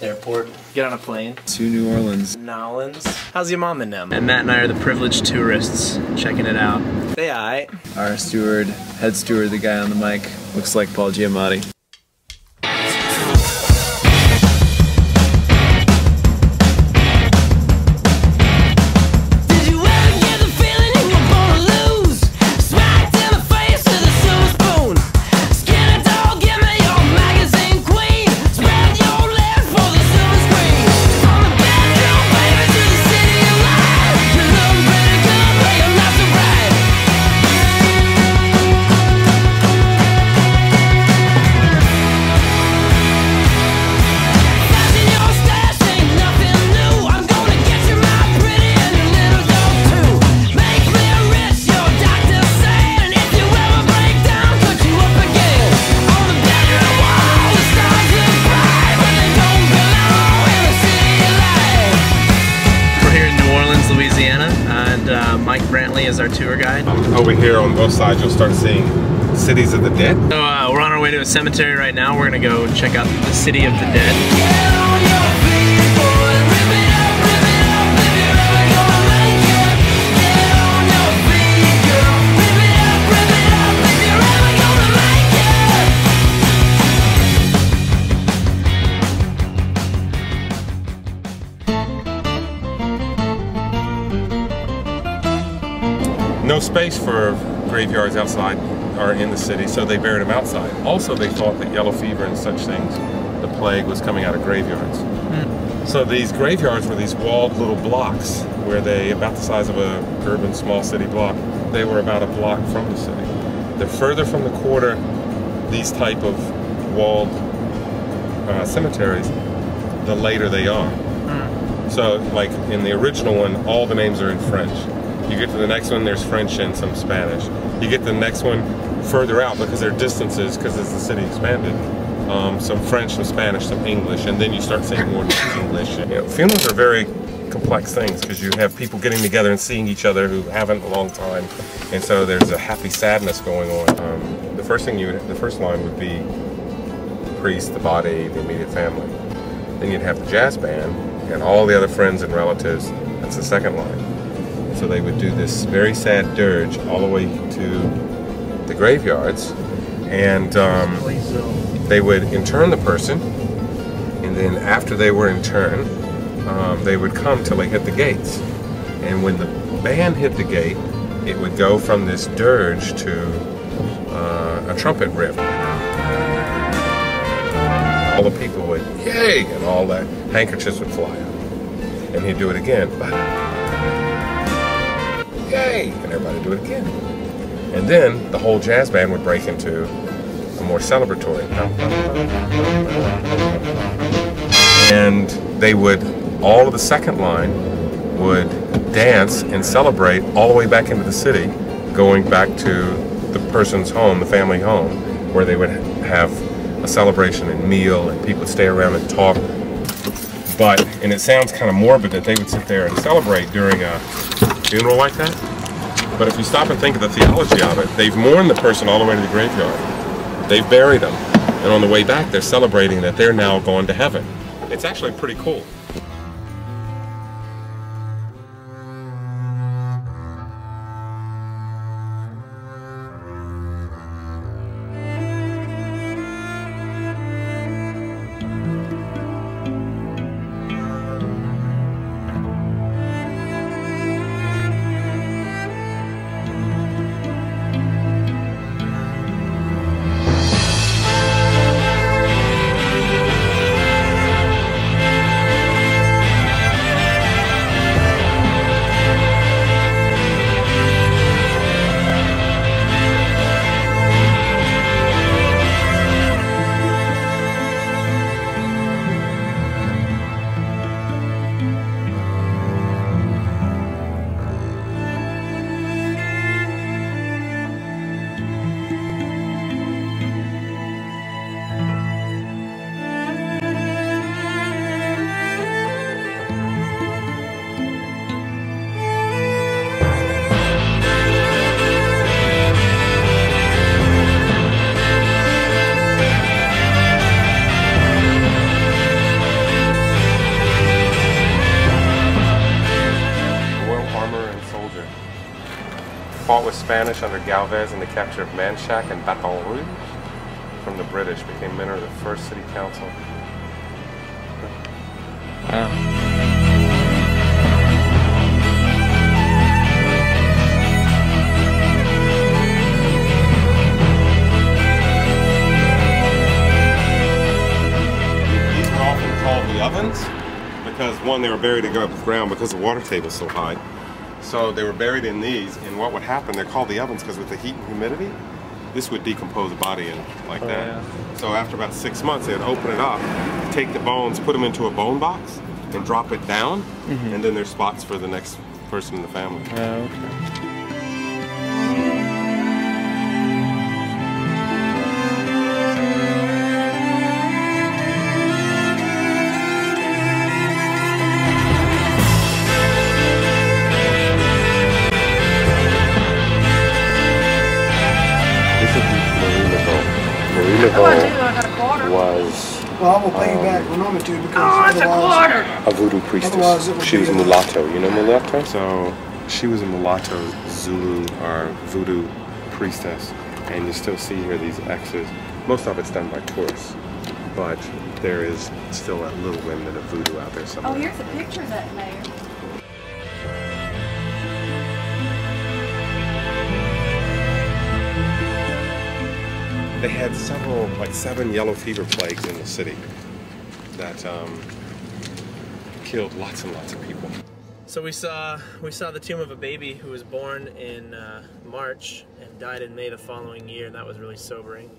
Airport. Get on a plane. To New Orleans. Nolans. How's your mom and them? And Matt and I are the privileged tourists checking it out. They aight. Our steward, head steward, the guy on the mic, looks like Paul Giamatti. Mike Brantley is our tour guide. Over here on both sides you'll start seeing cities of the dead. So we're on our way to a cemetery right now. We're gonna go check out the City of the Dead. No space for graveyards outside or in the city, so they buried them outside. Also, they thought that yellow fever and such things, the plague, was coming out of graveyards. So these graveyards were these walled little blocks where they, about the size of a urban small city block, they were about a block from the city. The further from the quarter these type of walled cemeteries, the later they are. So like in the original one, all the names are in French. You get to the next one, there's French and some Spanish. You get to the next one further out because there are distances, because as the city expanded, some French, some Spanish, some English, and then you start seeing more English. You know, funerals are very complex things because you have people getting together and seeing each other who haven't in a long time, and so there's a happy sadness going on. The first line would be the priest, the body, the immediate family. Then you'd have the jazz band and all the other friends and relatives. That's the second line. So they would do this very sad dirge all the way to the graveyards, and they would intern the person, and then after they were interned, they would come till they hit the gates. And when the band hit the gate, it would go from this dirge to a trumpet riff. All the people would, yay, and all that handkerchiefs would fly up. And he'd do it again. Yay! And everybody would do it again. And then the whole jazz band would break into a more celebratory. And they would, all of the second line would dance and celebrate all the way back into the city, going back to the person's home, the family home, where they would have a celebration and meal, and people would stay around and talk. But, and it sounds kind of morbid that they would sit there and celebrate during a funeral like that, but if you stop and think of the theology of it, they've mourned the person all the way to the graveyard. They've buried them, and on the way back they're celebrating that they're now going to heaven. It's actually pretty cool. Spanish under Galvez and the capture of Manchac and Baton Rouge from the British. Became member of the first city council. Wow. Ovens, because one, they were buried above ground because the water table is so high. So they were buried in these, and what would happen, they're called the ovens because with the heat and humidity, this would decompose the body in like that. Yeah. So after about 6 months, they'd open it up, take the bones, put them into a bone box, and drop it down, and then there's spots for the next person in the family. Okay. Was well, I will pay you back when I'm to because a voodoo priestess. She was a mulatto. You know mulatto? So she was a mulatto Zulu or voodoo priestess, and you still see here these X's. Most of it's done by tourists, but there is still a little remnant of voodoo out there somewhere. Oh, here's a picture of that mayor. They had several, like 7 yellow fever plagues in the city that killed lots and lots of people. So we saw the tomb of a baby who was born in March and died in May the following year, and that was really sobering.